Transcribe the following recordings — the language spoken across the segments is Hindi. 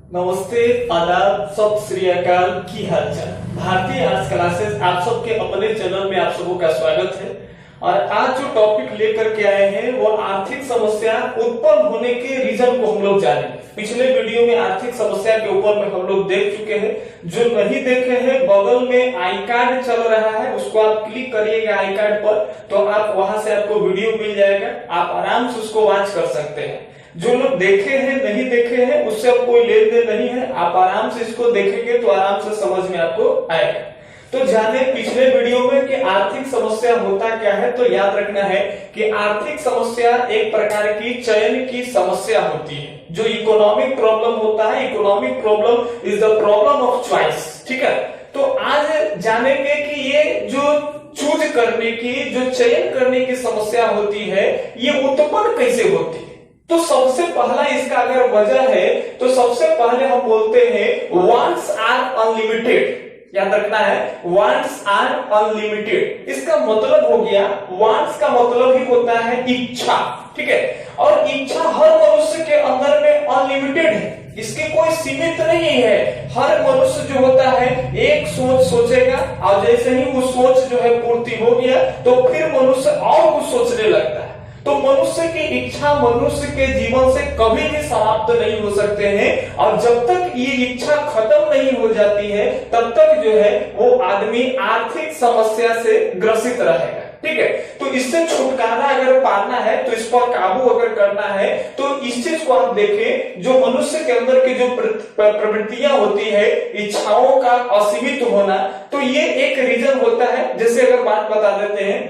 नमस्ते, आदाब, सत श्री अकाल। की हालचाल। भारतीय आर्ट्स क्लासेस आप सबके अपने चैनल में आप सबों का स्वागत है। और आज जो टॉपिक लेकर के आए हैं वो आर्थिक समस्या उत्पन्न होने के रीजन को हम लोग जानेंगे। पिछले वीडियो में आर्थिक समस्या के ऊपर में हम लोग देख चुके हैं। जो नहीं देखे हैं, बगल में आई कार्ड चल रहा है, उसको आप क्लिक करिएगा आई कार्ड पर, तो आप वहां से आपको वीडियो मिल जाएगा। आप आराम से उसको वॉच कर सकते हैं। जो लोग देखे हैं, नहीं देखे हैं, उससे अब कोई लेन देन नहीं है। आप आराम से इसको देखेंगे तो आराम से समझ में आपको आएगा। तो जाने पिछले वीडियो में कि आर्थिक समस्या होता क्या है। तो याद रखना है कि आर्थिक समस्या एक प्रकार की चयन की समस्या होती है। जो इकोनॉमिक प्रॉब्लम होता है, economic problem is the problem of choice. ठीक है, तो आज जानेंगे कि ये जो चूज करने की, जो चयन करने की समस्या होती है, ये उत्पन्न कैसे होती है। तो सबसे पहला इसका अगर वजह है तो सबसे पहले हम बोलते हैं वांट्स आर अनलिमिटेड। याद रखना है, वांट्स आर अनलिमिटेड। इसका मतलब हो गया, वांट्स का मतलब ही होता है इच्छा। ठीक है, और इच्छा हर मनुष्य के अंदर में अनलिमिटेड है, इसकी कोई सीमित नहीं है। हर मनुष्य जो होता है एक सोच सोचेगा और जैसे ही वो सोच जो है पूर्ति हो गया तो फिर मनुष्य और कुछ सोचने लगता है। तो मनुष्य की इच्छा मनुष्य के जीवन से कभी भी समाप्त नहीं हो सकते हैं। और जब तक ये इच्छा खत्म नहीं हो जाती है तब तक जो है वो आदमी आर्थिक समस्या से ग्रसित रहेगा। ठीक है, तो इससे छुटकारा अगर पाना है, तो इस पर काबू अगर करना है, तो इस चीज को आप देखें। जो मनुष्य के अंदर की जो प्रवृत्तियां होती है, इच्छाओं का असीमित होना, तो ये एक रीजन होता है। जैसे अगर बात बता देते हैं,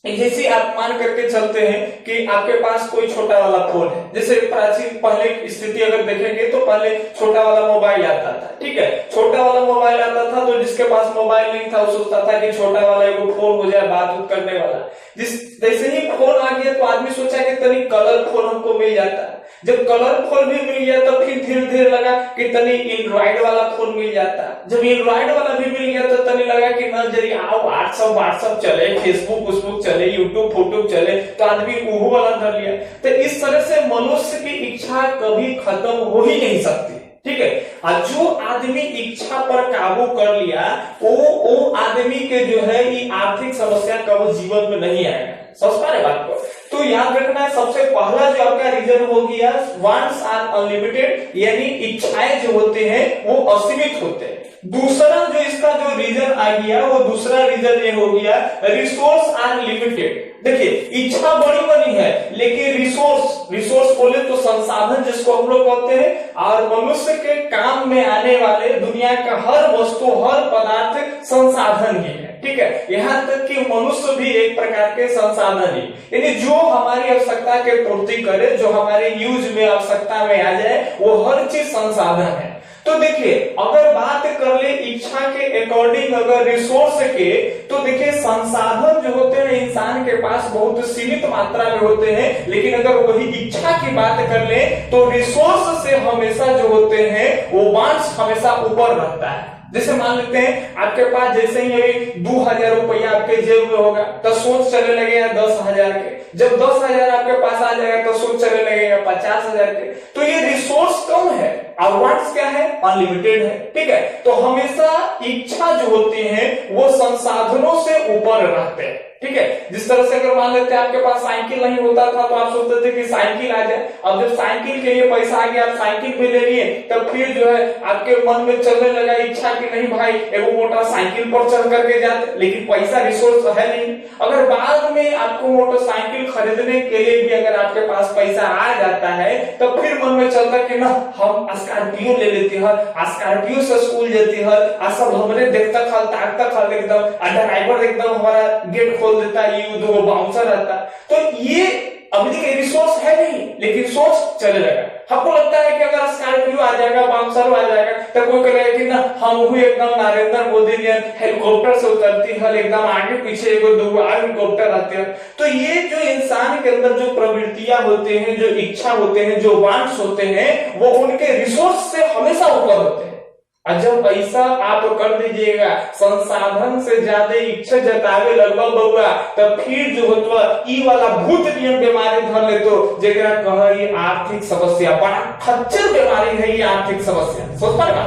जैसे आप मान करके चलते हैं कि आपके पास कोई छोटा वाला फोन है। जैसे प्राचीन पहले स्थिति अगर देखेंगे तो पहले छोटा वाला मोबाइल आता था। ठीक है, छोटा वाला मोबाइल आता था, तो जिसके पास मोबाइल नहीं था वो सोचता था कि छोटा वाला एगो फोन हो जाए बात करने वाला। जैसे ही फोन आ गया तो आदमी सोचा कि तनी कलर फोन हमको मिल जाता है। जब कलर फोन भी मिल गया तो फिर धीरे धीरे लगा कि तनी एंड्रॉइड वाला फोन मिल जाता। जब एंड्रॉइड वाला भी मिल गया तो तनी लगा कि ना जरी आओ व्हाट्सएप चले, फेसबुक चले, यूट्यूब फोटो चले, तो आदमी वो वाला धर लिया। तो इस तरह से मनुष्य की इच्छा कभी खत्म हो ही नहीं सकती। ठीक है, और जो आदमी इच्छा पर काबू कर लिया वो आदमी के जो है ये आर्थिक समस्या कभी जीवन में नहीं आएगा। समझ पा रहे बात को। तो याद रखना है, सबसे पहला जो आपका रीजन हो गया वांट्स आर अनलिमिटेड, यानी इच्छाएं जो होते हैं वो असीमित होते हैं। दूसरा जो इसका जो रीजन आ गया, वो दूसरा रीजन ये हो गया रिसोर्स आर लिमिटेड। देखिए, इच्छा बड़ी बनी है लेकिन रिसोर्स बोले तो संसाधन जिसको हम लोग कहते हैं, और मनुष्य के काम में आने वाले दुनिया का हर वस्तु, हर पदार्थ संसाधन ही है। ठीक है, यहाँ तक कि मनुष्य भी एक प्रकार के संसाधन ही, यानी जो हमारी आवश्यकता के पूर्ति करे, जो हमारे यूज में आवश्यकता में आ जाए, वो हर चीज संसाधन है। तो देखिए, अगर बात कर ले इच्छा के अकॉर्डिंग, अगर रिसोर्स के, तो देखिए संसाधन जो होते हैं इंसान के पास बहुत सीमित मात्रा में होते हैं। लेकिन अगर वही इच्छा की बात कर ले तो रिसोर्स से हमेशा जो होते हैं वो वांट्स हमेशा ऊपर रहता है। जैसे मान लेते हैं आपके पास जैसे ही अभी 2000 रुपया आपके जेब में होगा तो सोच चले लगेगा 10,000 के। जब 10,000 आपके पास आ जाएगा तो सोच चले लगेगा 50,000 के। तो ये रिसोर्स कम है और वांट्स क्या है, अनलिमिटेड है। ठीक है, तो हमेशा इच्छा जो होती है वो संसाधनों से ऊपर रहते हैं। ठीक है, जिस तरह से अगर मान लेते हैं आपके पास साइकिल नहीं होता था तो आप सोचते थे कि साइकिल आ जाए। अब जब साइकिल के लिए पैसा आ गया, आप साइकिल भी ले लिए, तब फिर जो है आपके मन में चलने लगा इच्छा कि नहीं भाई एगो मोटरसाइकिल पर चढ़ करके जाते, लेकिन पैसा रिसोर्स है नहीं। अगर बाद में आपको मोटरसाइकिल खरीदने के लिए भी अगर आपके पास पैसा आ जाता है तब फिर मन में चलता कि ना हम स्कॉर्पियो ले लेते हैं, स्कॉर्पियो से स्कूल जाते हैं, सब हमरे देखता खा ताकता खा एकदम, ड्राइवर एकदम हमारा गेट खोल देता, ये दो बाउंसर रहता। तो ये अभी तक रिसोर्स है नहीं, लेकिन सोच चले लगा। हमको लगता है कि अगर स्कॉर्पियो आ जाएगा, बाउंसर आ जाएगा, तो कोई कहेगा कि ना हम भी एकदम नरेंद्र मोदी ने हेलीकॉप्टर से उतरती है, एकदम आगे पीछे एगो दो हेलीकॉप्टर आते हैं। तो ये जो इंसान के अंदर जो प्रवृत्तियां होते हैं, जो इच्छा होते हैं, जो वांट्स होते हैं, वो उनके रिसोर्स से हमेशा ऊपर होते हैं। और जब ऐसा आप कर दीजिएगा, संसाधन से ज्यादा इच्छा जतावे लगवा बउआ, तब फिर जो होता ई वाला भूत नियम बीमारी धर ले, तो जेकरा कह ये आर्थिक समस्या, बड़ा खच्चर बीमारी है ये आर्थिक समस्या। सोच पा रहा?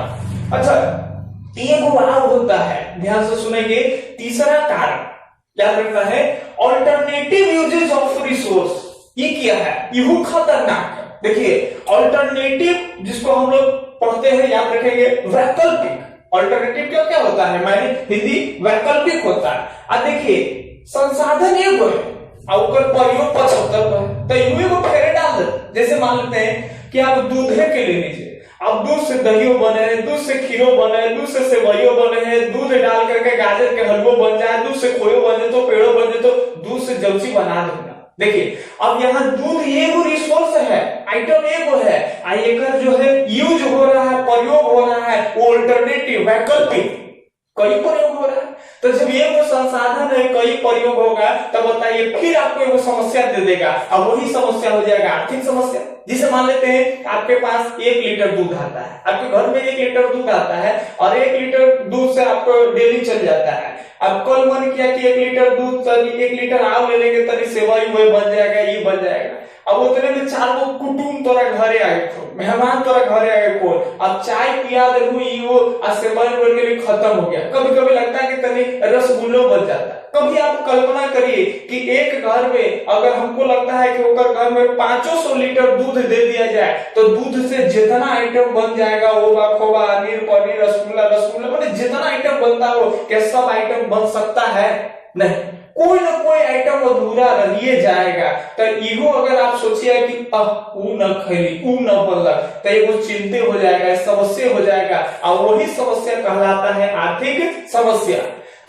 अच्छा, एक और होता है, ध्यान से सुनेंगे। तीसरा कारण याद रखना है, ऑल्टरनेटिव यूजेज ऑफ रिसोर्स। ये क्या है? ये खतरनाक है। देखिए, ऑल्टरनेटिव जिसको हम लोग पढ़ते हैं, याद रखेंगे, वैकल्पिक। ऑल्टरनेटिव क्या क्या होता है? मैंने हिंदी वैकल्पिक होता है। अब देखिए, संसाधन एक है और प्रयोग 75 है, तो यूं को फेरे डाल दे। जैसे मान लेते हैं कि आप दूध के ले लीजिए, अब दूध से दहियो बने हैं, दूध से खीरो बने हैं, दूध से सेवइयो बने हैं, दूध डाल करके गाजर के हलवो बन जाए, दूध से खोयो बन जाए, तो पेड़ो बन जाए, तो दूध से जलसी बना देना। देखिए, अब यहाँ दूध एगो रिसोर्स है, आइटम एगो है, एकर जो है यूज हो रहा है, प्रयोग हो रहा है, वो अल्टरनेटिव वैकल्पिक कई प्रयोग हो रहा है। तो जब ये वो संसाधन है, कई प्रयोग होगा, तब बताइए फिर आपको एक समस्या दे देगा, अब वही समस्या हो जाएगा आर्थिक समस्या। जिसे मान लेते हैं आपके पास 1 लीटर दूध आता है, आपके घर में 1 लीटर दूध आता है, और 1 लीटर दूध से आपको डेली चल जाता है। अब कल मन किया कि 1 लीटर दूध, 1 लीटर आव ले लेंगे, तरी सेवई हुए बन जाएगा, ये बन जाएगा। अब उतने में 4 गो कुटुम तोरा घरे आ गए, मेहमान तोरा घरे आ गए, कौन अब चाय पिया दे सेवई बन के खत्म हो गया। कभी कभी लगता है कि तनी रसगुल्लो बन जाता है। कभी आप कल्पना करिए कि एक घर में अगर हमको लगता है कि ओकर घर में 500 लीटर दूध दे दिया जाए, तो दूध से जितना आइटम बन जाएगा, ओवा खोवा पनीर पनीर रसगुल्ला रसगुल्ला, मतलब जितना आइटम बनता हो, क्या सब आइटम बन सकता है? नहीं, कोई ना कोई आइटम अधूरा रहिए जाएगा। तो इहो अगर आप सोचिए कि ऊ न खैली, ऊ न बनलक, तो एगो चिंते हो जाएगा, समस्या हो जाएगा, और वही समस्या कहलाता है आर्थिक समस्या।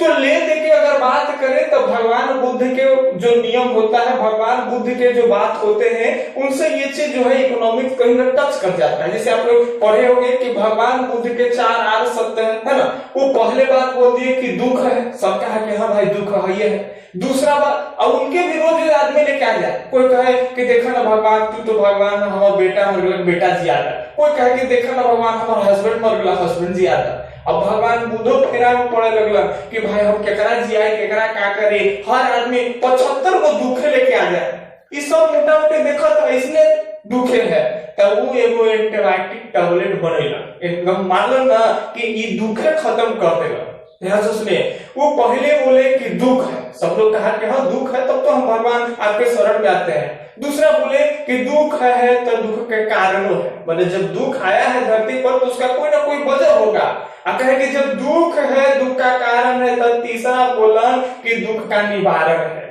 तो ले दे के अगर बात करें, तो भगवान बुद्ध के जो नियम होता है, भगवान बुद्ध के जो बात होते हैं, उनसे ये चीज जो है इकोनॉमिक्स कहीं ना टच कर जाता है। जैसे आप लोग पढ़े होंगे कि भगवान बुद्ध के 4 आर्य सत्य है ना। वो पहले बात बोल दिए कि दुख है, सब कहा कि हाँ भाई दुख है, ये है। दूसरा बात, अब उनके विरोध आदमी ने क्या जाए, कोई कहे कि देखा ना भगवान, तू तो भगवान हमारा बेटा मर गया, बेटा जियादा। कोई कहे कि देखा ना भगवान हमारा हस्बैंड मर गया, हस्बैंड जियादा। अब भगवान बुद्धो फेरा में पड़े लगला कि भाई हम केकरा जियाए, केकरा का करे, हर आदमी 75 को दुखे लेके आ जाए। इस सब मोटा मोटे देखा तो इसलिए दुखे है, तब वो एगो एंटीबायोटिक टैबलेट बनेगा, एकदम मान लो ना कि ये दुखे खत्म कर देगा। ध्यान से सुनिए, वो पहले बोले कि दुख है, सब लोग कहा कि हाँ दुख है, तब तो हम भगवान आपके शरण में आते हैं। दूसरा बोले कि दुख है तो दुख के कारणों है, मतलब जब दुख आया है धरती पर तो उसका कोई ना कोई वजह होगा। कहे कि जब दुख है, दुख का कारण है, तब तीसरा बोला कि दुख का निवारण है,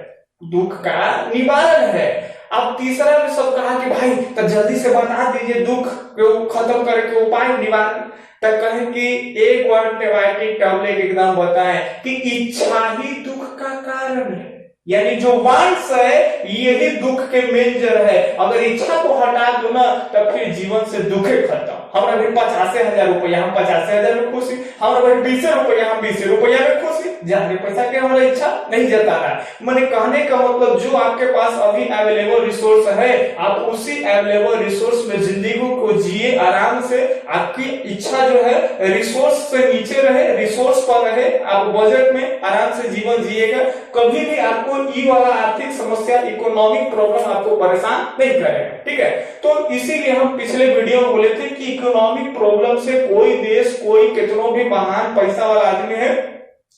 दुख का निवारण है। अब तीसरा में सब कहा कि भाई तो जल्दी से बता दीजिए दुख को खत्म करके उपाय निवारण। तब कहें कि एक एंटीबायोटिक टैबलेट एकदम बताएं कि इच्छा ही दुख का कारण है, यानी जो वांट्स है यही दुख के मेन जड़ है। अगर इच्छा को हटा दो ना, तब फिर जीवन से दुखे खत्म। हमारा भाई 50,000 रुपया, हम 50,000 में खुशी, हमारा भाई 20 रुपया, हम 20 रुपया में खुशी, जाने पैसा के हमारा इच्छा नहीं जता रहा। मैंने कहने का मतलब जो आपके पास अभी अवेलेबल रिसोर्स है, आप उसी अवेलेबल रिसोर्स में जिंदगी को जिए आराम से। आपकी इच्छा जो है रिसोर्स से नीचे रहे, रिसोर्स पर रहे, आप बजट में आराम से जीवन जिएगा। कभी भी आपको ये वाला आर्थिक समस्या, इकोनॉमिक प्रॉब्लम आपको परेशान नहीं करेगा, ठीक है। तो इसीलिए हम पिछले वीडियो में बोले थे कि इकोनॉमिक प्रॉब्लम से कोई देश, कोई कितनों भी महान पैसा वाला आदमी है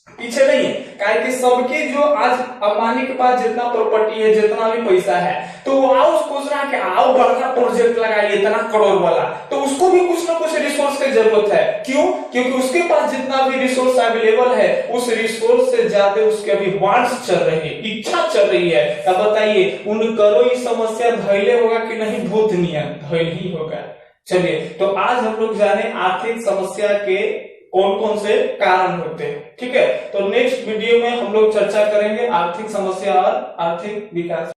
पीछे नहीं है। कारण कि सबके जो आज अंबानी के पास जितना प्रॉपर्टी है, जितना भी पैसा है, तो वो आओ सोच रहा कि आओ बड़का प्रोजेक्ट लगाइए इतना करोड़ वाला, तो उसको भी कुछ ना कुछ रिसोर्स की जरूरत है। क्यों? क्योंकि उसके पास जितना भी रिसोर्स अवेलेबल है, उस रिसोर्स से ज्यादा उसके अभी वांट्स चल रही है, इच्छा चल रही है। अब बताइए उन करो ये समस्या धैर्य होगा कि नहीं? भूत नियम धैर्य ही होगा। चलिए, तो आज हम लोग जाने आर्थिक समस्या के कौन कौन से कारण होते हैं, ठीक है। तो नेक्स्ट वीडियो में हम लोग चर्चा करेंगे आर्थिक समस्या और आर्थिक विकास।